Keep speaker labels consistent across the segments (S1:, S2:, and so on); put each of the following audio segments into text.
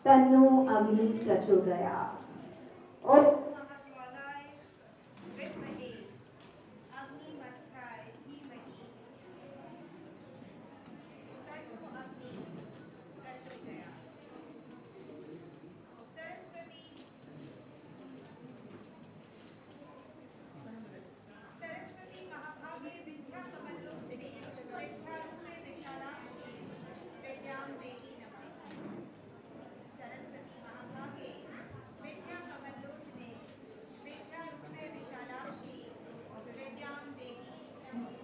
S1: तन्नो अग्नि प्रचोदयात्। ओम
S2: महाज्वालाय विद्महे अग्निमस्थाय धीमहि तन्नो अग्नि प्रचोदयात्। सरस्वती महाभागे विद्याकमलोचने विद्यारूपे विशालाक्षी विद्यां देहि नमः। सरस्वती महाभागे विद्याकमलोचने विद्यारूपे विशालाक्षी विद्यां देहि नमः।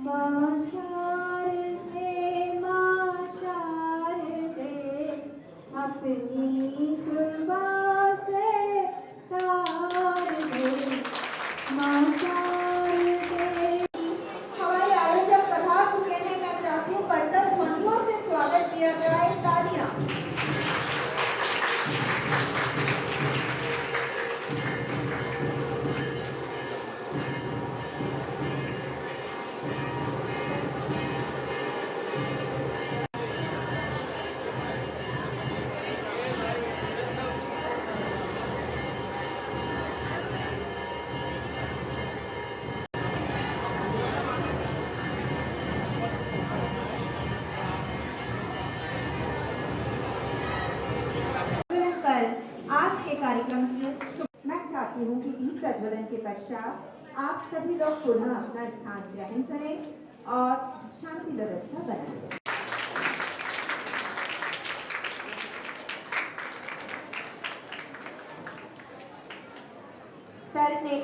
S1: मां शारदे मां शारदे अपनी कृपा से तार दे मां शारदे। हमारे आयोजक पधार चुके हैं। मैं चाहती हूँ करतब ध्वनियों से स्वागत किया जाए। तालियां। आज के कार्यक्रम की मैं चाहती हूँ कि दीप प्रज्वलन के पश्चात आप सभी लोग पुनः अपना स्थान ग्रहण करें और शांति व्यवस्था बनाएं। सर ने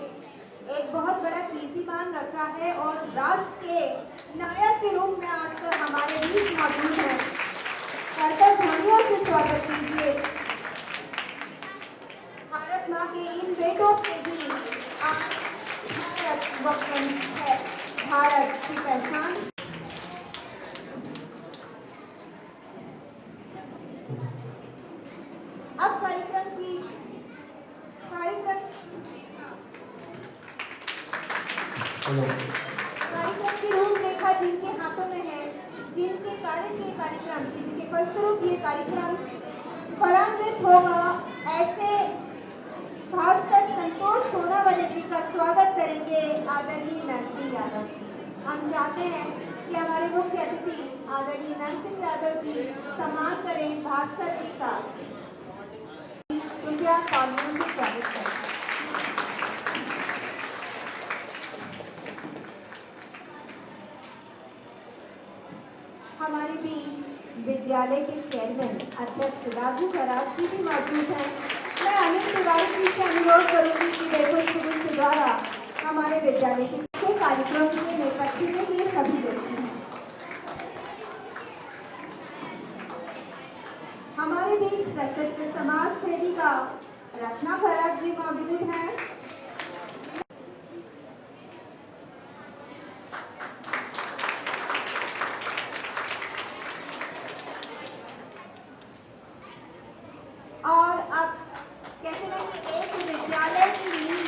S1: एक बहुत बड़ा कीर्तिमान रचा है और राष्ट्र के नायक के रूप में आजकल हमारे बीच मौजूद है। करतब ध्वनियों से स्वागत कीजिए। भारत माँ के इन बेटों से भी भारत वतन है, भारत की पहचान। अब कार्यक्रम की रूपरेखा जिनके हाथों में है, जिनके कारण ये कार्यक्रम, जिनके फलस्वरूप ये कार्यक्रम फलान्वित होगा, ऐसे भास्कर संतोष सोनावाले जी का स्वागत करेंगे आदरणीय नरसिंह यादव जी। हम चाहते हैं कि हमारे मुख्य अतिथि आदरणीय नरसिंह यादव जी सम्मान करें भास्कर जी का। कृपया तालियों से स्वागत करें। हमारे बीच विद्यालय के चेयरमैन अध्यक्ष राजू खराब जी भी मौजूद हैं। मैं अनिल तिवारी जी से अनुरोध करूंगी कि देखो स्टूडेंट द्वारा हमारे विद्यालय के कार्यक्रम के नेपथ्य में ये सभी व्यक्ति हैं। हमारे बीच प्रसिद्ध समाज सेविका रत्ना खराब जी मौजूद हैं। और अब कहते हैं कि एक विद्यालय की नींव,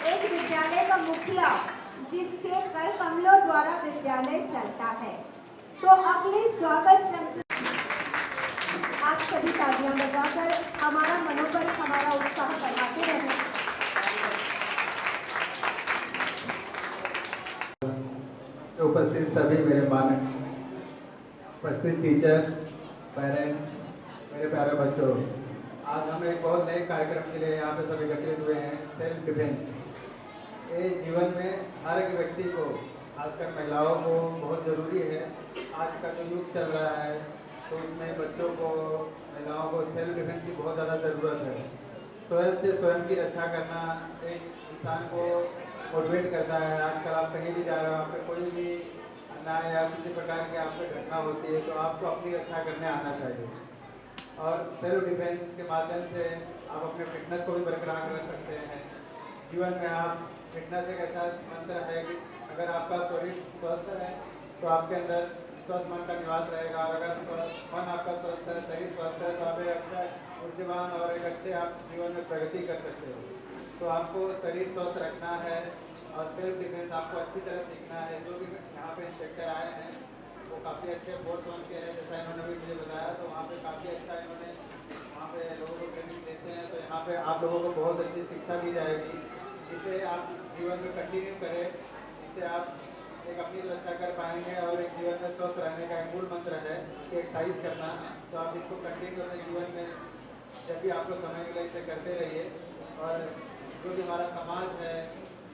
S1: एक विद्यालय का मुखिया जिसके कर कमलों द्वारा विद्यालय चलता है। तो अगले स्वागत शब्द आप सभी तालियां बजाकर हमारा मनोबल, हमारा उत्साह बढ़ाते रहें।
S3: उपस्थित सभी मेरे मानक उपस्थित टीचर्स, पेरेंट्स, मेरे प्यारे बच्चों, आज हम एक बहुत नए कार्यक्रम के लिए यहाँ पे सब एकत्रित हुए हैं। सेल्फ डिफेंस ये जीवन में हर एक व्यक्ति को, खासकर महिलाओं को बहुत ज़रूरी है। आज का जो युग चल रहा है तो उसमें बच्चों को, महिलाओं को सेल्फ डिफेंस की बहुत ज़्यादा ज़रूरत है। स्वयं से स्वयं की रक्षा करना एक इंसान को मोटिवेट करता है। आजकल आप कहीं भी जा रहे हो, आप पे कोई भी अन्याय या किसी प्रकार की आप पे घटना होती है तो आपको अपनी रक्षा करने आना चाहिए। और सेल्फ डिफेंस के माध्यम से आप अपने फिटनेस को भी बरकरार रख सकते हैं, जीवन में आप फिटनेस एक ऐसा मंत्र है कि अगर आपका शरीर स्वस्थ है तो आपके अंदर स्वस्थ मन का निवास रहेगा, और अगर मन आपका स्वस्थ है, शरीर स्वस्थ है, तो आप एक अच्छा ऊर्जावान और एक अच्छे आप जीवन में प्रगति कर सकते हो। तो आपको शरीर स्वस्थ रखना है और सेल्फ डिफेंस आपको अच्छी तरह सीखना है। जो भी यहाँ पे इंस्ट्रक्टर आए हैं वो काफ़ी अच्छे कोर्स वन के हैं, जैसा इन्होंने भी मुझे बताया, तो वहाँ पे काफ़ी अच्छा इन्होंने वहाँ पे लोगों को ट्रेनिंग देते हैं। तो यहाँ पे आप लोगों को बहुत अच्छी शिक्षा दी जाएगी, जिसे आप जीवन में कंटिन्यू करें, जिससे आप एक अपनी सुरक्षा कर पाएंगे। और एक जीवन में स्वस्थ रहने का एक मूल मंत्र है कि एक्सरसाइज करना, तो आप इसको कंटिन्यू अपने जीवन में जब भी आपको समय मिले इसे करते रहिए। और जो भी हमारा समाज है,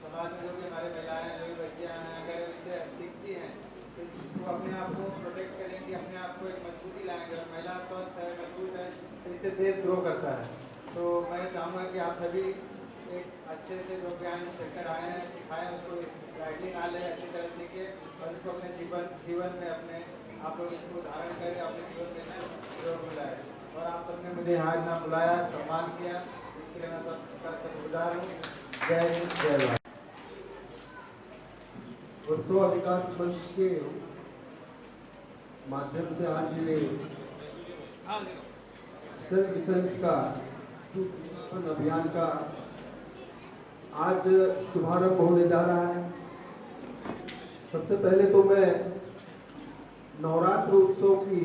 S3: समाज में जो भी हमारे महिलाएं हैं, जो भी बच्चियाँ हैं, अगर इसे सीखती हैं तो वो अपने आप को प्रोटेक्ट करेंगी, अपने आप को एक मजबूती लाएंगे। और महिला स्वस्थ है, मजबूत है, तो इससे देश ग्रो करता है। तो मैं चाहूँगा कि आप सभी एक अच्छे से जो ज्ञान इंस्ट्रक्टर आए हैं सिखाएं, उसको राइटिंग आ ले, अच्छी तरह सीखे और इसको अपने जीवन में अपने आप लोग इसको धारण करें, अपने जीवन में इसको प्रयोग में लाए। और आप सबने मुझे यहाँ इतना बुलाया, सम्मान किया, इसके लिए मैं सबका शुक्रगुजार हूँ। जय हिंद, जय भारत।
S4: वर्सोवा विकास मंच के माध्यम से आज ये सेल्फ डिफेंस का अभियान का आज शुभारंभ होने जा रहा है। सबसे पहले तो मैं नवरात्र उत्सव की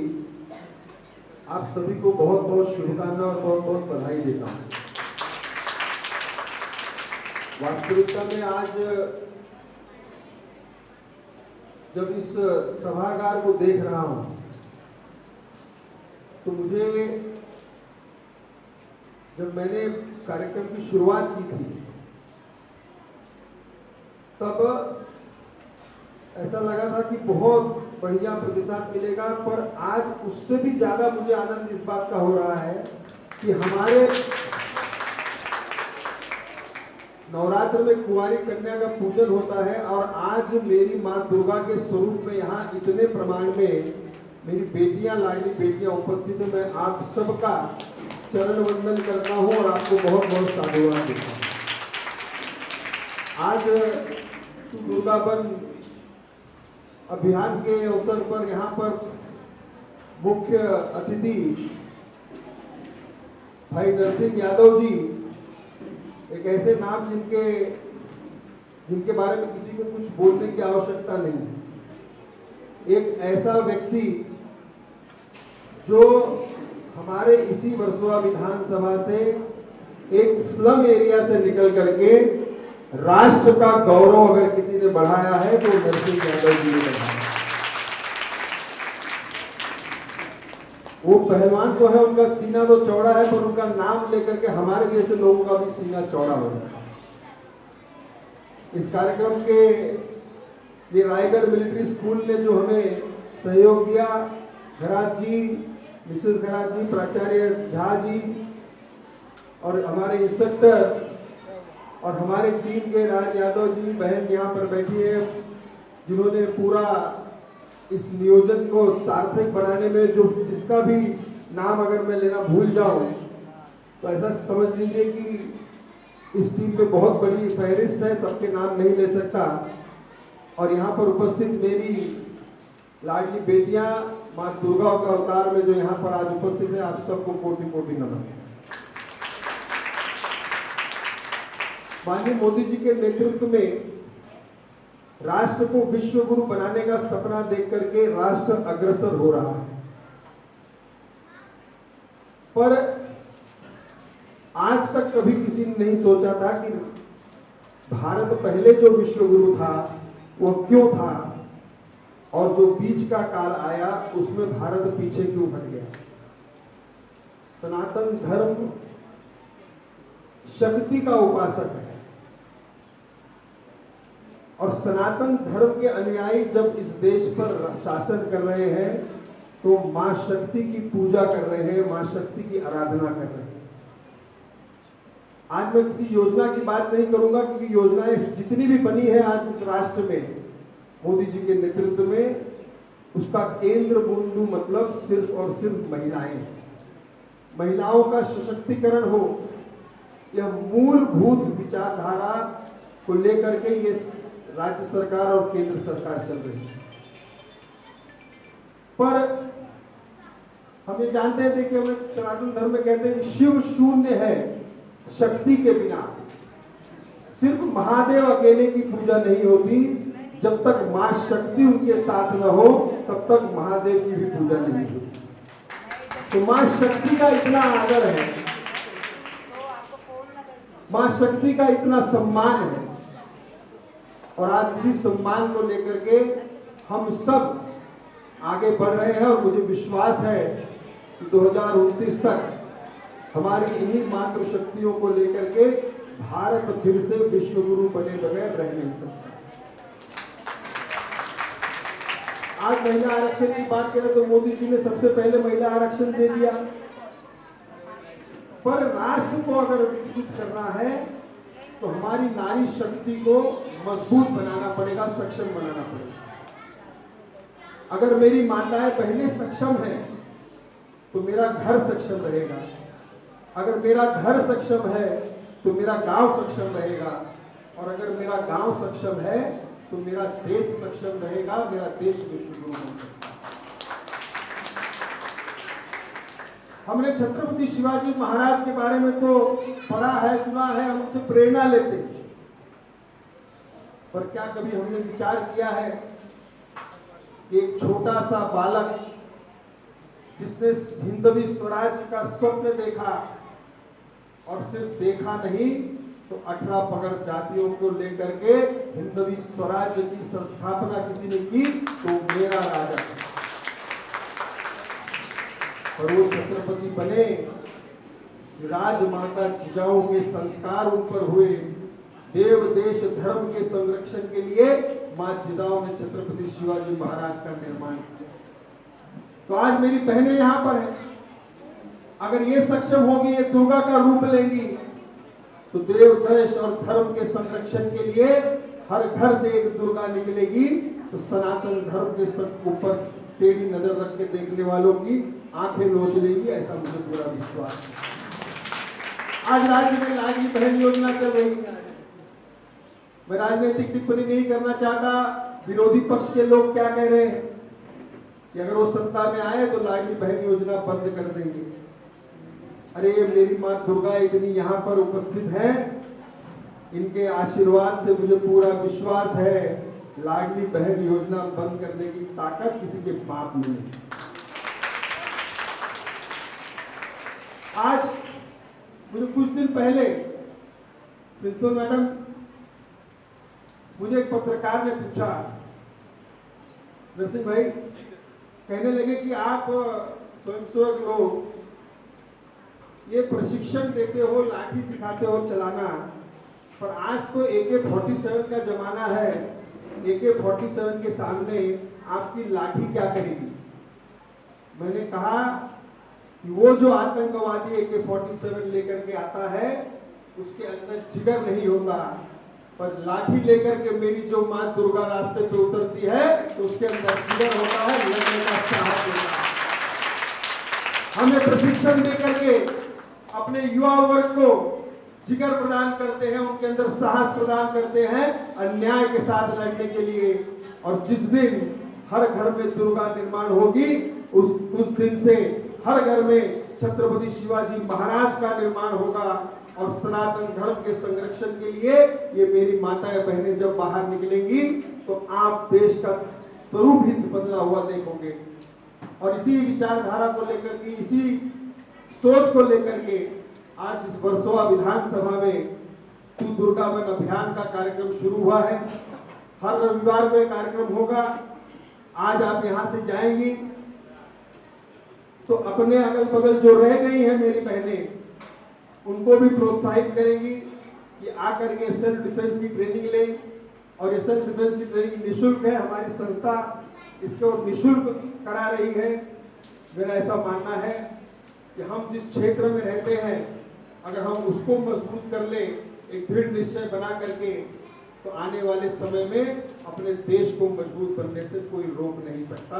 S4: आप सभी को बहुत बहुत शुभकामनाएं और बहुत बहुत बधाई देता हूँ। वास्तविकता में आज जब इस सभागार को देख रहा हूं तो मुझे, जब मैंने कार्यक्रम की शुरुआत की थी तब ऐसा लगा था कि बहुत बढ़िया प्रतिसाद मिलेगा, पर आज उससे भी ज्यादा मुझे आनंद इस बात का हो रहा है कि हमारे नवरात्र में कुंवारी कन्या का पूजन होता है और आज मेरी मां दुर्गा के स्वरूप में यहाँ इतने प्रमाण में मेरी बेटियां, लाडली बेटियां उपस्थित है। मैं आप सबका चरण वंदन करता हूं और आपको बहुत बहुत साधुवाद देता हूं। आज दुर्गा बन अभियान के अवसर पर यहाँ पर मुख्य अतिथि भाई नरसिंह यादव जी, एक ऐसे नाम जिनके बारे में किसी को कुछ बोलने की आवश्यकता नहीं। एक ऐसा व्यक्ति जो हमारे इसी वर्सोवा विधानसभा से एक स्लम एरिया से निकल करके राष्ट्र का गौरव अगर किसी ने बढ़ाया है तो नरसिंह यादव जी ने बढ़ाया। वो पहलवान तो है, उनका सीना तो चौड़ा है, पर उनका नाम लेकर के हमारे जैसे लोगों का भी सीना चौड़ा हो जाता है। इस कार्यक्रम के लिए रायगढ़ मिलिट्री स्कूल ने जो हमें सहयोग दिया, घरात जी, मिसेस घरात जी, प्राचार्य झा जी और हमारे इंस्ट्रक्टर और हमारे टीम के राज यादव जी, बहन यहाँ पर बैठी है, जिन्होंने पूरा इस नियोजन को सार्थक बनाने में जो जिसका भी नाम अगर मैं लेना भूल जाऊं तो ऐसा समझ लीजिए कि इस टीम में बहुत बड़ी फहरिस्त है, सबके नाम नहीं ले सकता। और यहाँ पर उपस्थित मेरी लाडली बेटियां मां दुर्गा का अवतार में जो यहाँ पर आज उपस्थित है, आप सबको कोटि कोटि नमन। माननीय मोदी जी के नेतृत्व में राष्ट्र को विश्व गुरु बनाने का सपना देख करके राष्ट्र अग्रसर हो रहा है, पर आज तक कभी किसी ने नहीं सोचा था कि भारत पहले जो विश्व गुरु था वो क्यों था और जो बीच का काल आया उसमें भारत पीछे क्यों हट गया। सनातन धर्म शक्ति का उपासक है और सनातन धर्म के अनुयायी जब इस देश पर शासन कर रहे हैं तो मां शक्ति की पूजा कर रहे हैं, मां शक्ति की आराधना कर रहे हैं। आज मैं किसी योजना की बात नहीं करूंगा क्योंकि योजनाएं जितनी भी बनी है आज इस राष्ट्र में मोदी जी के नेतृत्व में, उसका केंद्र बिंदु मतलब सिर्फ और सिर्फ महिलाएं। महिलाओं का सशक्तिकरण हो, यह मूलभूत विचारधारा को लेकर के ये राज्य सरकार और केंद्र सरकार चल रही है। पर हम ये जानते थे कि हमें सनातन धर्म में कहते हैं कि शिव शून्य है शक्ति के बिना। सिर्फ महादेव अकेले की पूजा नहीं होती, जब तक मां शक्ति उनके साथ न हो तब तक महादेव की भी पूजा नहीं होती। तो मां शक्ति का इतना आदर है, मां शक्ति का इतना सम्मान है, और आज उसी सम्मान को लेकर के हम सब आगे बढ़ रहे हैं। और मुझे विश्वास है कि 2029 तक हमारी इन्हीं मातृ शक्तियों को लेकर के भारत फिर से विश्व गुरु बने बगैर रह नहीं सकता। आज महिला आरक्षण की बात करें तो मोदी जी ने सबसे पहले महिला आरक्षण दे दिया, पर राष्ट्र को अगर विकसित करना है तो हमारी नारी शक्ति को मजबूत बनाना पड़ेगा, सक्षम बनाना पड़ेगा। अगर मेरी माताएं बहनें सक्षम हैं तो मेरा घर सक्षम रहेगा, अगर मेरा घर सक्षम है तो मेरा गांव सक्षम रहेगा, और अगर मेरा गांव सक्षम है तो मेरा देश सक्षम रहेगा, मेरा देश विश्व गुरु बन सकता है। हमने छत्रपति शिवाजी महाराज के बारे में तो पढ़ा है, सुना है, हम उनसे प्रेरणा लेते हैं, पर क्या कभी हमने विचार किया है कि एक छोटा सा बालक जिसने हिंदवी स्वराज का स्वप्न देखा, और सिर्फ देखा नहीं तो 18 पगड़ जातियों को लेकर के हिंदवी स्वराज्य की संस्थापना किसी ने की, तो मेरा राजा था। और वो छत्रपति बने, राजमाता जिजाऊ के संस्कार उन पर हुए, देव देश धर्म के संरक्षण के लिए मां जिजाऊ ने छत्रपति शिवाजी महाराज का निर्माण किया। तो आज मेरी बहनें यहां पर हैं, अगर ये सक्षम होगी, ये दुर्गा का रूप लेंगी, तो देव देश और धर्म के संरक्षण के लिए हर घर से एक दुर्गा निकलेगी, तो सनातन धर्म के ऊपर टेढ़ी नजर रख के देखने वालों की आंखें नोच लेगी, ऐसा मुझे पूरा विश्वास है। आज राज्य में लाडली बहन योजना चल रही है। मैं राजनीतिक टिप्पणी नहीं करना चाहता, विरोधी पक्ष के लोग क्या कह रहे हैं कि अगर वो सत्ता में आए तो लाडली बहन योजना बंद कर देंगे। अरे मेरी मां दुर्गा इतनी यहाँ पर उपस्थित है, इनके आशीर्वाद से मुझे पूरा विश्वास है लाडली बहन योजना बंद करने की ताकत किसी के बाप में नहीं। आज मुझे कुछ दिन पहले प्रिंसिपल मैडम, मुझे एक पत्रकार ने पूछा, नरसिंह भाई, कहने लगे कि आप स्वयंसेवक लोग ये प्रशिक्षण देते हो, लाठी सिखाते हो चलाना, पर आज तो AK-47 का जमाना है, AK-47 के सामने आपकी लाठी क्या करेगी। मैंने कहा कि वो जो आतंकवादी AK-47 लेकर के आता है उसके अंदर जिगर नहीं होता, पर लाठी लेकर के मेरी जो मां दुर्गा रास्ते पे उतरती है तो उसके अंदर जिगर होता है, लड़ने का साहस होता है। हमें प्रशिक्षण देकर के अपने युवा वर्ग को जिगर प्रदान करते हैं, उनके अंदर साहस प्रदान करते हैं अन्याय के साथ लड़ने के लिए। और जिस दिन हर घर में दुर्गा निर्माण होगी, उस दिन से हर घर में छत्रपति शिवाजी महाराज का निर्माण होगा। और सनातन धर्म के संरक्षण के लिए ये मेरी माताएं बहनें जब बाहर निकलेंगी तो आप देश का स्वरूप ही बदला हुआ देखोगे। और इसी विचारधारा को लेकर के, इसी सोच को लेकर के आज इस वर्सोवा विधानसभा में तू दुर्गा बन अभियान का कार्यक्रम शुरू हुआ है। हर रविवार को कार्यक्रम होगा। आज आप यहां से जाएंगी तो अपने अगल बगल जो रह गई हैं मेरी बहनें, उनको भी प्रोत्साहित करेंगी कि आकर के सेल्फ डिफेंस की ट्रेनिंग लें। और ये सेल्फ डिफेंस की ट्रेनिंग निःशुल्क है, हमारी संस्था इसको निःशुल्क करा रही है। मेरा ऐसा मानना है कि हम जिस क्षेत्र में रहते हैं, अगर हम उसको मजबूत कर ले, एक दृढ़ निश्चय बना करके, तो आने वाले समय में अपने देश को मजबूत बनने से कोई रोक नहीं सकता।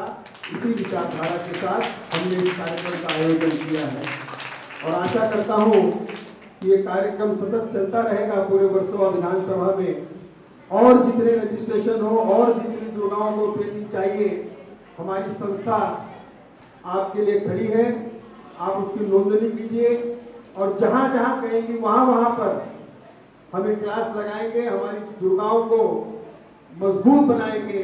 S4: इसी विचारधारा के साथ हमने इस कार्यक्रम का आयोजन किया है और आशा करता हूं ये कार्यक्रम सतत चलता रहेगा पूरे वर्सोवा विधानसभा में। और जितने रजिस्ट्रेशन हो और जितनी दुर्गाओं को ट्रेनिंग चाहिए, हमारी संस्था आपके लिए खड़ी है। आप उसकी नोंदनी कीजिए और जहां जहां कहेंगी वहां वहां पर हमें क्लास लगाएंगे, हमारी दुर्गाओं को मजबूत बनाएंगे।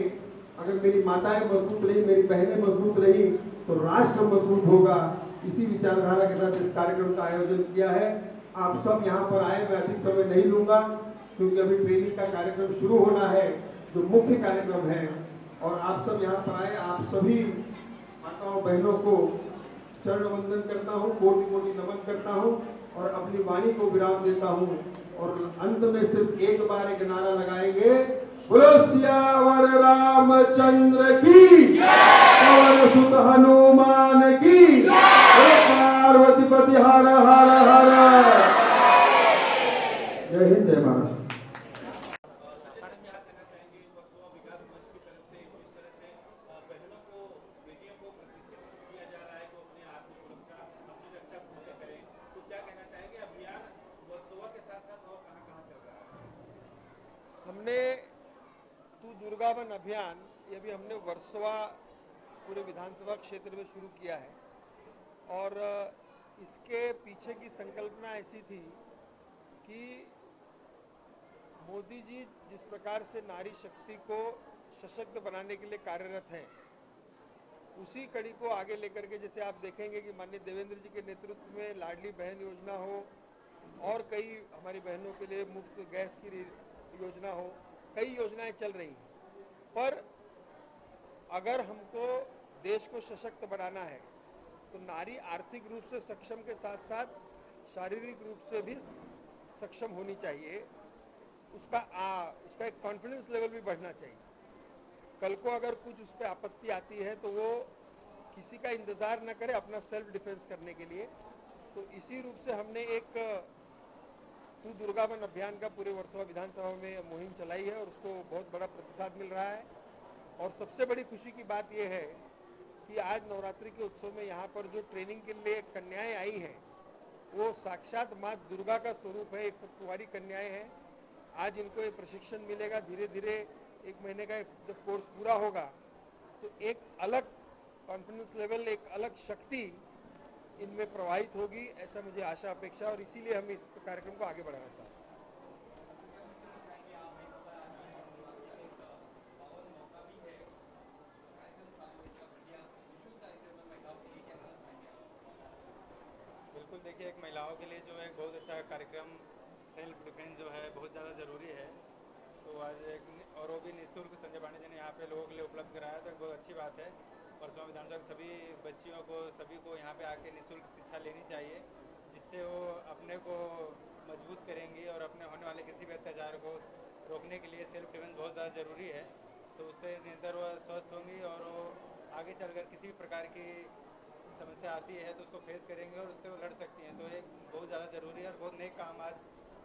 S4: अगर मेरी माताएं मजबूत रही, मेरी बहनें मजबूत रही, तो राष्ट्र मजबूत होगा। इसी विचारधारा के साथ इस कार्यक्रम का आयोजन किया है। आप सब यहाँ पर आए, मैं अधिक समय नहीं लूंगा क्योंकि अभी ट्रेनिंग का कार्यक्रम शुरू होना है, जो मुख्य कार्यक्रम है। और आप सब यहाँ पर आए, आप सभी माताओं बहनों को चरण वंदन करता हूँ, कोटि कोटि नमन करता हूँ और अपनी वाणी को विराम देता हूँ। और अंत में सिर्फ एक बार एक नारा लगाएंगे, बोलो सियावर रामचंद्र की, पवन सुत हनुमान की, पार्वती पति हर हर हर। जय हिंद, जय महाराष्ट्र।
S5: हमने तू दुर्गा बन अभियान, ये भी हमने वर्सोवा पूरे विधानसभा क्षेत्र में शुरू किया है। और इसके पीछे की संकल्पना ऐसी थी कि मोदी जी जिस प्रकार से नारी शक्ति को सशक्त बनाने के लिए कार्यरत हैं, उसी कड़ी को आगे लेकर के, जैसे आप देखेंगे कि माननीय देवेंद्र जी के नेतृत्व में लाडली बहन योजना हो और कई हमारी बहनों के लिए मुफ्त गैस की योजना हो, कई योजनाएं चल रही हैं। पर अगर हमको देश को सशक्त बनाना है तो नारी आर्थिक रूप से सक्षम के साथ साथ शारीरिक रूप से भी सक्षम होनी चाहिए। उसका एक कॉन्फिडेंस लेवल भी बढ़ना चाहिए। कल को अगर कुछ उस पर आपत्ति आती है तो वो किसी का इंतज़ार न करे अपना सेल्फ डिफेंस करने के लिए। तो इसी रूप से हमने एक तू दुर्गा बन अभियान का पूरे वर्सोवा विधानसभा में मुहिम चलाई है और उसको बहुत बड़ा प्रतिसाद मिल रहा है। और सबसे बड़ी खुशी की बात यह है कि आज नवरात्रि के उत्सव में यहाँ पर जो ट्रेनिंग के लिए कन्याएं आई हैं, वो साक्षात माँ दुर्गा का स्वरूप है। एक सब कुंवारी कन्याएं हैं। आज इनको एक प्रशिक्षण मिलेगा। धीरे धीरे 1 महीने का जब कोर्स पूरा होगा तो एक अलग कॉन्फिडेंस लेवल, एक अलग शक्ति इनमें प्रवाहित होगी, ऐसा मुझे आशा अपेक्षा। और इसीलिए हम इस कार्यक्रम को आगे बढ़ाना चाहते हैं।
S6: बिल्कुल, देखिए एक महिलाओं के लिए जो है बहुत अच्छा कार्यक्रम सेल्फ डिफेंस जो है बहुत ज़्यादा ज़रूरी है। तो आज एक और वो भी निःशुल्क संजय पांडे जी ने यहाँ पे लोगों के लिए उपलब्ध कराया, तो बहुत अच्छी बात है। वर्सोवा विधानसभा सभी बच्चियों को, सभी को यहाँ पे आके निःशुल्क शिक्षा लेनी चाहिए, जिससे वो अपने को मजबूत करेंगी और अपने होने वाले किसी भी अत्याचार को रोकने के लिए सेल्फ डिफेंस बहुत ज़्यादा ज़रूरी है। तो उससे निरंतर वो स्वस्थ होंगी और वो आगे चलकर किसी भी प्रकार की समस्या आती है तो उसको फेस करेंगे और उससे वो लड़ सकती हैं। तो ये बहुत ज़्यादा ज़रूरी है और बहुत नेक काम आज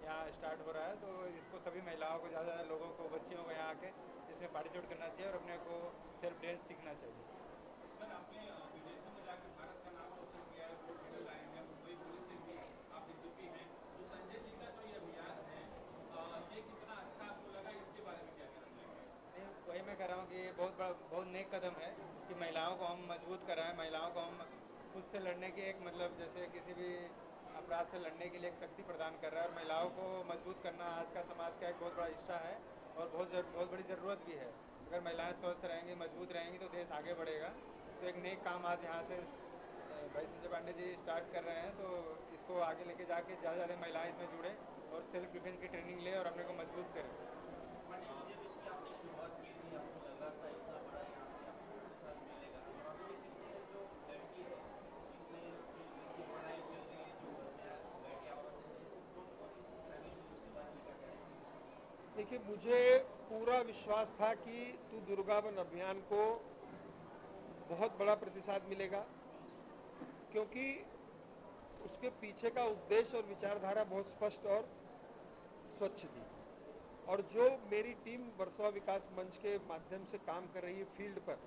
S6: यहाँ स्टार्ट हो रहा है। तो इसको सभी महिलाओं को, ज़्यादा लोगों को, बच्चियों को यहाँ आके इसमें पार्टिसिपेट करना चाहिए और अपने को सेल्फ डिफेंस सीखना चाहिए।
S7: सर, आपने विदेशों में जाकर भारत का नाम रोशन किया है, गोल्ड मेडल लाए हैं, मुंबई पुलिस से भी आप चुकी हैं। तो संजय जी का जो ये अभियान है, ये कितना अच्छा आपको लगा, इसके बारे में क्या कहना चाहेंगे?
S6: वही मैं कह रहा हूँ कि ये बहुत नेक कदम है कि महिलाओं को हम मजबूत कराएं, महिलाओं को हम खुद से लड़ने की एक मतलब जैसे किसी भी अपराध से लड़ने के लिए एक शक्ति प्रदान कर रहा है। और महिलाओं को मजबूत करना आज का समाज का एक बहुत बड़ा हिस्सा है और बहुत बड़ी ज़रूरत भी है। अगर महिलाएं स्वस्थ रहेंगी, मजबूत रहेंगी तो देश आगे बढ़ेगा। तो एक नेक काम आज यहाँ से भाई संजय पांडे जी स्टार्ट कर रहे हैं। तो इसको आगे लेके जाके ज़्यादा महिलाएं इसमें जुड़े और सेल्फ डिफेंस की ट्रेनिंग ले और अपने को मजबूत करें।
S5: देखिए, मुझे पूरा विश्वास था कि तू दुर्गा बन अभियान को बहुत बड़ा प्रतिसाद मिलेगा, क्योंकि उसके पीछे का उद्देश्य और विचारधारा बहुत स्पष्ट और स्वच्छ थी। और जो मेरी टीम वर्सोवा विकास मंच के माध्यम से काम कर रही है फील्ड पर,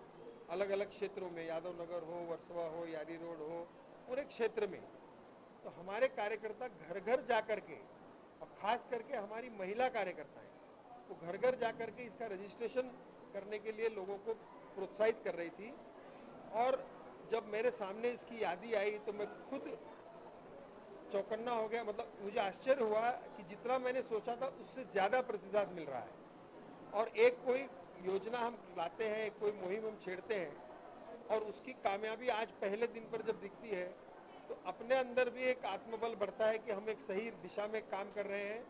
S5: अलग अलग क्षेत्रों में, यादव नगर हो, वर्सोवा हो, यारी रोड हो, पूरे क्षेत्र में तो हमारे कार्यकर्ता घर घर जा कर के, और ख़ास करके हमारी महिला कार्यकर्ता हैं, वो घर घर जा कर के इसका रजिस्ट्रेशन करने के लिए लोगों को प्रोत्साहित कर रही थी। और जब मेरे सामने इसकी यादी आई तो मैं खुद चौकन्ना हो गया। मतलब मुझे आश्चर्य हुआ कि जितना मैंने सोचा था उससे ज़्यादा प्रतिसाद मिल रहा है। और एक कोई योजना हम लाते हैं, एक कोई मुहिम हम छेड़ते हैं और उसकी कामयाबी आज पहले दिन पर जब दिखती है तो अपने अंदर भी एक आत्मबल बढ़ता है कि हम एक सही दिशा में काम कर रहे हैं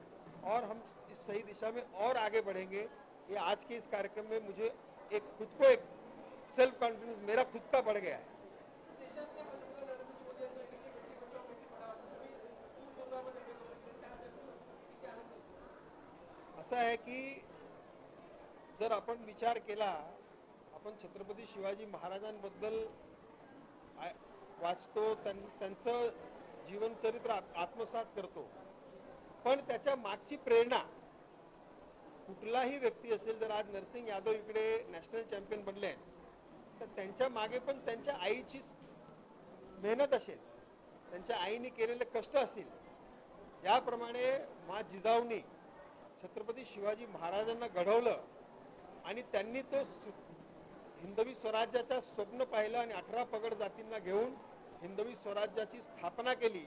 S5: और हम इस सही दिशा में और आगे बढ़ेंगे। ये आज के इस कार्यक्रम में मुझे एक खुद को एक सेल्फ कॉन्फिडेंस मेरा खुद का बढ़ गया है। असं आहे की जर आपण विचार केला, आपण छत्रपती शिवाजी महाराजांबद्दल वाचतो, त्यांचं जीवनचरित्र आत्मसात करतो, पण त्याच्या मागची प्रेरणा कुठलाही व्यक्ती असेल, जर आज नरसिंग यादव इकडे नॅशनल चॅम्पियन बनले आहेत तर त्यांच्या मागे पण त्यांच्या आईची मेहनत असेल, त्यांच्या आईने केलेले कष्ट असतील। ज्याप्रमाणे मा जिजाऊनी छत्रपती शिवाजी महाराजांना घडवलं आणि त्यांनी तो हिंदवी स्वराज्याचं स्वप्न पाहिलं आणि 18 पगड जातींना घेऊन हिंदवी स्वराज्याची स्थापना केली,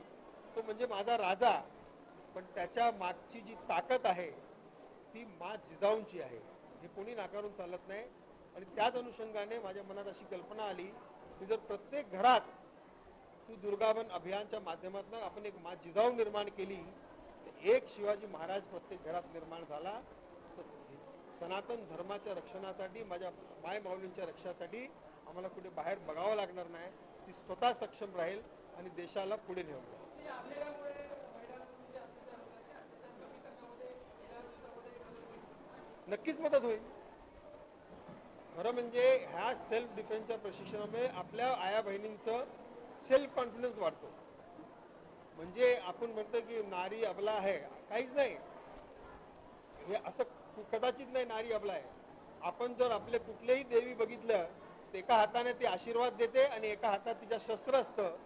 S5: तो म्हणजे माझा राजा। पण त्याच्या मागची जी ताकद आहे ती मा जिजाऊंची आहे, हे कोणी नाकारून चालत नाही। आणि त्याच अनुषंगाने माझ्या मनात अशी कल्पना आली की जर प्रत्येक घरात तू दुर्गावन अभियानच्या माध्यमातून आपण एक मा जिजाऊ निर्माण केली, तर एक शिवाजी महाराज प्रत्येक घरात निर्माण झाला, तर सनातन धर्माच्या रक्षणासाठी, माझ्या माय माऊलींच्या रक्षणासाठी आम्हाला कुठे बाहेर बघावं लागणार नाही, ती स्वतः सक्षम राहील आणि देशाला पुढे नेऊन जाईल। नक्कीच मदत होईल। खरं म्हणजे ह्या सेल्फ डिफेन्सच्या प्रशिक्षणामुळे आपल्या आया बहिणींचं सेल्फ कॉन्फिडन्स वाढतो। म्हणजे आपण म्हणतो की नारी अबला आहे, काहीच नाही, हे असं कदाचित नाही नारी अबला आहे। आपण जर आपले कुठलेही देवी बघितलं तर एका हाताने ती आशीर्वाद देते आणि एका हातात तिच्या शस्त्र असतं,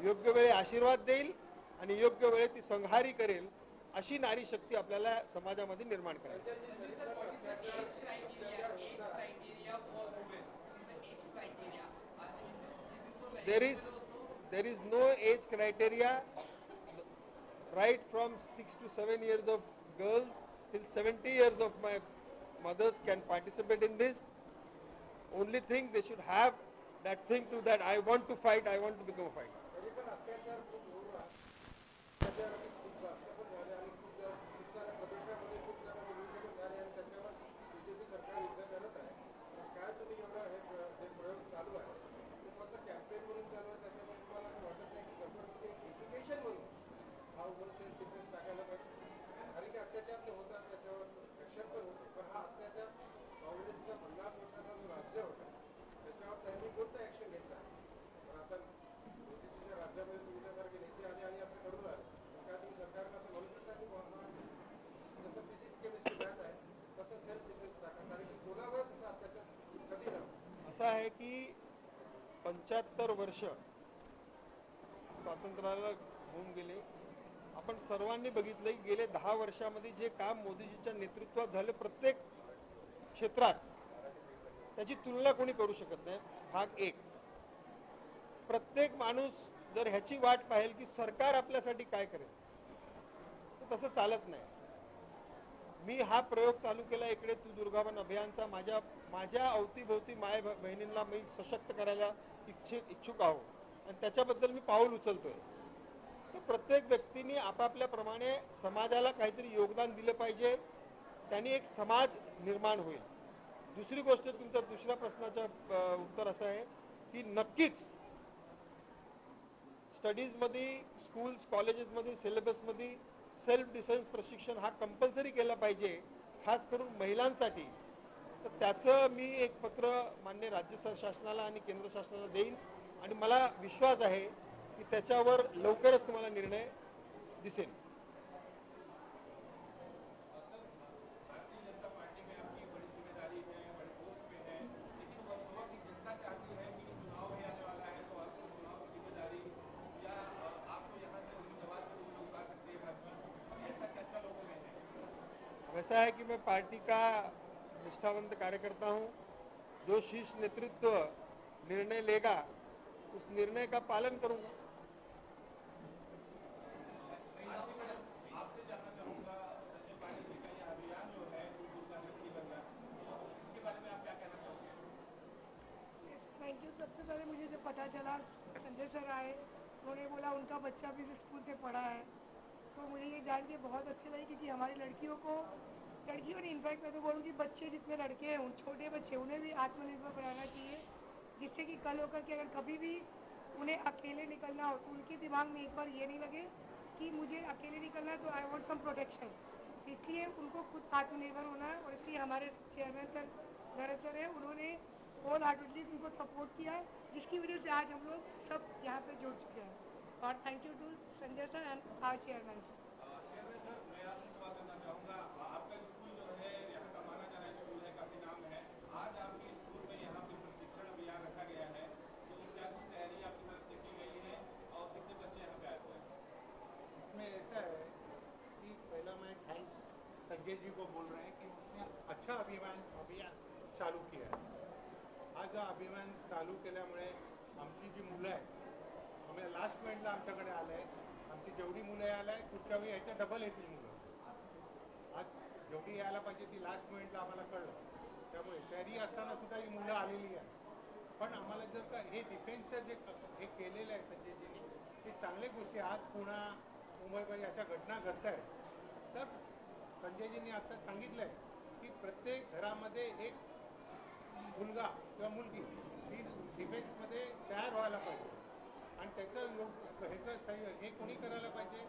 S5: योग्य वेळी आशीर्वाद देईल आणि योग्य वेळी ती संहारी करेल, अशी नारी शक्ती आपल्याला समाजामध्ये निर्माण करायची। there is no age criteria. Right from 6 to 7 years of girls till 70 years of my mothers can participate in this. Only thing they should have that thing to that I want to fight, I want to become a fighter. असं आहे की 75 वर्ष स्वातंत्र्याला होऊन गेले। आपण सर्वांनी बघितलं की गेले 10 वर्षामध्ये जे काम मोदीजींच्या नेतृत्वात झाले प्रत्येक क्षेत्रात, त्याची तुलना कोणी करू शकत नाही। भाग 1, प्रत्येक माणूस जर ह्याची वाट पाहेल की सरकार आपल्यासाठी काय करेल, तर तसं चालत नाही। मी हा प्रयोग चालू केला इकडे तू दुर्गावन अभियानचा, माझ्या अवतीभोवती माय बहिणींना मी सशक्त करायला इच्छुक आहो आणि त्याच्याबद्दल मी पाऊल उचलतोय। तर प्रत्येक व्यक्तीने आपापल्याप्रमाणे समाजाला काहीतरी योगदान दिलं पाहिजे, त्यांनी एक समाज निर्माण होईल। दुसरी गोष्ट, तुमच्या दुसऱ्या प्रश्नाचं उत्तर असं आहे की नक्कीच स्टडीजमध्ये, स्कूल्स कॉलेजेसमध्ये, सिलेबसमध्ये सेल्फ डिफेन्स प्रशिक्षण हा कंपल्सरी केला पाहिजे, खास करून महिलांसाठी। तर त्याचं मी एक पत्र मान्य राज्य शासनाला आणि केंद्र शासनाला देईन आणि मला विश्वास आहे की त्याच्यावर लवकरच तुम्हाला निर्णय दिसेल। ऐसा है कि मैं पार्टी का निष्ठावंत कार्यकर्ता हूं। जो शीर्ष नेतृत्व निर्णय लेगा उस निर्णय का पालन करूंगा।
S7: आपसे जानना चाहूंगा संजय पांडे जी का यह अभियान जो है दूर दूर का शक्ति बन रहा है, इसके बारे में आप क्या कहना चाहोगे?
S8: Thank you. सबसे पहले मुझे जब पता चला संजय सर आए, उन्होंने बोला उनका बच्चा भी इस स्कूल से पढ़ा है, तो मुझे ये जान के बहुत अच्छी लगी, क्योंकि हमारी लड़कियों ने इनफैक्ट मैं तो बोलूँगी बच्चे जितने लड़के हैं, छोटे बच्चे, उन्हें भी आत्मनिर्भर बनाना चाहिए, जिससे कि कल होकर के अगर कभी भी उन्हें अकेले निकलना हो तो उनके दिमाग में एक बार ये नहीं लगे कि मुझे अकेले निकलना है तो आई वॉन्ट सम प्रोटेक्शन। इसलिए उनको खुद आत्मनिर्भर होना है, और इसलिए हमारे चेयरमैन सर भरत सर हैं, उन्होंने होल हार्टेडली उनको सपोर्ट किया, जिसकी वजह से आज हम लोग सब यहाँ पे जुड़ चुके हैं। और thank you to Sanjay sir and our chairman sir.
S7: Chairman sir, मैं आपसे सवाल करना चाहूँगा, आपका स्कूल जो है यहाँ का माना जाना स्कूल है, काफ़ी नाम है, आज आपके स्कूल में यहाँ पे प्रशिक्षण अभियान रखा गया है, तो क्या कुछ तैयारी आपकी तरफ से की गई है और कितने बच्चे यहाँ पे आए हुए हैं?
S9: इसमें ऐसा है कि पहला मैं थैंक्स संजय जी को बोल रहे हैं कि उसने अच्छा अभियान चालू किया आहे. हा जो अभियान चालू केल्यामुळे आमची जी मुलं आहेत, आम्ही लास्ट मिनिटला आमच्याकडे आलं आहे, आमची जेवढी मुलं यायला आहे पुढच्या वेळी याच्या डबल येतील मुलं. आज जेवढी यायला पाहिजे ती लास्ट मिनिटला आम्हाला कळलं, त्यामुळे तयारी असताना सुद्धा ही मुलं आलेली आहे. पण आम्हाला जर का हे डिफेन्सचं जे हे केलेलं आहे संजयजींनी, ते चांगली गोष्टी आज पुणा मुंबईमध्ये अशा घटना घडत आहेत, तर संजयजींनी आता सांगितलं आहे की प्रत्येक घरामध्ये एक मुलगा किंवा मुलगी ही डिफेन्समध्ये तयार व्हायला पाहिजे. आणि ह्याचं हे कोणी करायला पाहिजे,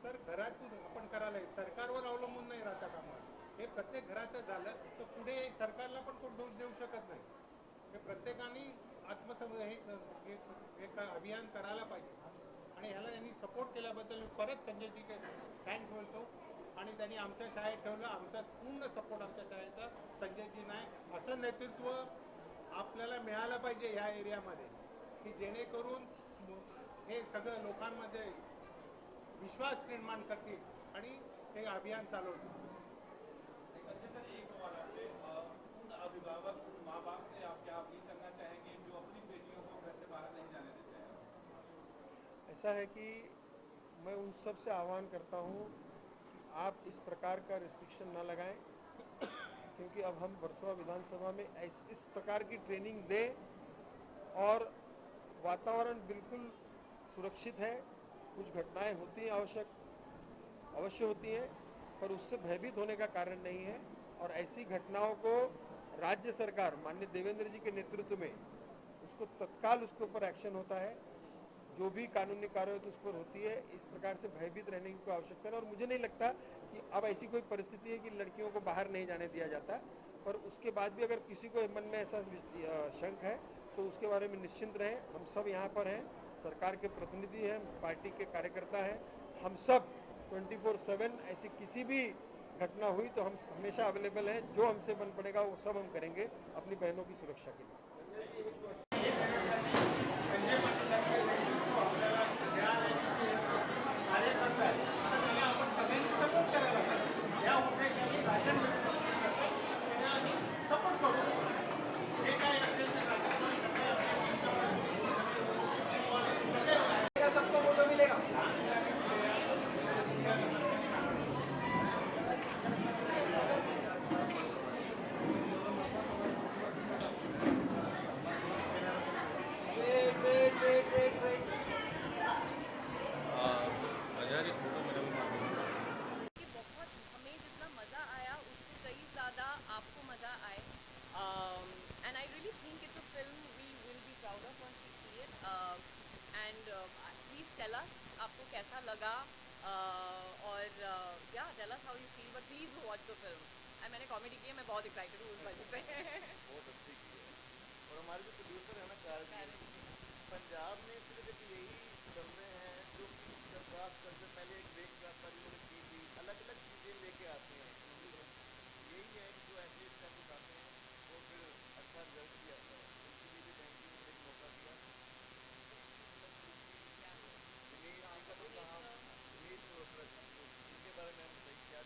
S9: तर घरातून आपण करायला, सरकारवर अवलंबून नाही राहता कामा. हे प्रत्येक घराचं झालं तर पुढे सरकारला पण कोण दोष देऊ शकत नाही. हे प्रत्येकाने हे अभियान करायला पाहिजे. आणि ह्याला यांनी सपोर्ट केल्याबद्दल परत संजयजी थँक्स बोलतो. आणि त्यांनी आमच्या शाळेत ठेवलं, आमचा पूर्ण सपोर्ट आमच्या शाळेचा संजयजींना आहे. असं नेतृत्व आपल्याला मिळालं पाहिजे ह्या एरियामध्ये, की जेणेकरून हे सगळं लोकांमध्ये विश्वास निर्माण करतील आणि हे अभियान चालवतील.
S7: संजय सर, एक सवाल आपसे, उन अभिभावक, उन माँ बाप से आप क्या अपील करना चाहेंगे जो अपनी बेटियों को घर से बाहर नहीं जाने देते हैं?
S5: ऐसा है कि मैं उन सब से आह्वान करता हूँ कि आप इस प्रकार का रिस्ट्रिक्शन ना लगाएं, क्योंकि अब हम वर्सोवा विधानसभा में इस प्रकार की ट्रेनिंग दें और वातावरण बिल्कुल सुरक्षित है. कुछ घटनाएं होती हैं, अवश्य होती हैं, पर उससे भयभीत होने का कारण नहीं है. और ऐसी घटनाओं को राज्य सरकार माननीय देवेंद्र जी के नेतृत्व में उसको तत्काल उसके ऊपर एक्शन होता है. जो भी कानूनी कार्रवाई उस पर होती है. इस प्रकार से भयभीत रहने की कोई आवश्यकता नहीं. और मुझे नहीं लगता कि अब ऐसी कोई परिस्थिति है कि लड़कियों को बाहर नहीं जाने दिया जाता. पर उसके बाद भी अगर किसी को मन में ऐसा शंक है तो उसके बारे में निश्चिंत रहें. हम सब यहाँ पर हैं, सरकार के प्रतिनिधि हैं, पार्टी के कार्यकर्ता हैं. हम सब 24/7 ऐसी किसी भी घटना हुई तो हम हमेशा अवेलेबल हैं. जो हमसे बन पड़ेगा वो सब हम करेंगे अपनी बहनों की सुरक्षा के लिए.
S9: संजय पाटील साहेब आपल्याला ज्ञान आहे, कार्यकर्ता आहे, आता त्याला आपण सगळ्यांनी सपोर्ट करायला पाहिजे. या उद्देशाने राजन त्यांना आम्ही सपोर्ट करतो. जे काय असेल ते सबको फोटो मिलेगा.
S10: कि बहुत हमें जितना मज़ा आया उससे कई ज़्यादा आपको मज़ा आए. And I really think it's a film we will be proud of once we see it. And please tell us आपको कैसा लगा, और या tell us how you feel, but please watch the film. And मैंने comedy की है, मैं बहुत एक्साइटेड हूँ उस वजह से.
S11: बहुत अच्छी की है. और हमारे जो प्रोड्यूसर है ना कारगिल, पंजाब में सिर्फ एक यही बंदे हैं जो दरख्वास्त करते पहले एक ब्रेक रास्ता जिन्होंने की थी, अलग अलग चीज़ें लेके आते हैं. यही है कि जो ऐसे स्टेप्स उठाते हैं वो फिर अच्छा रिजल्ट भी आता है. उनके लिए भी थैंक यू, एक मौका दिया. दिनेश मल्होत्रा, इनके बारे में हम सही क्या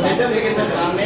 S3: सेंटर लेके सर सामने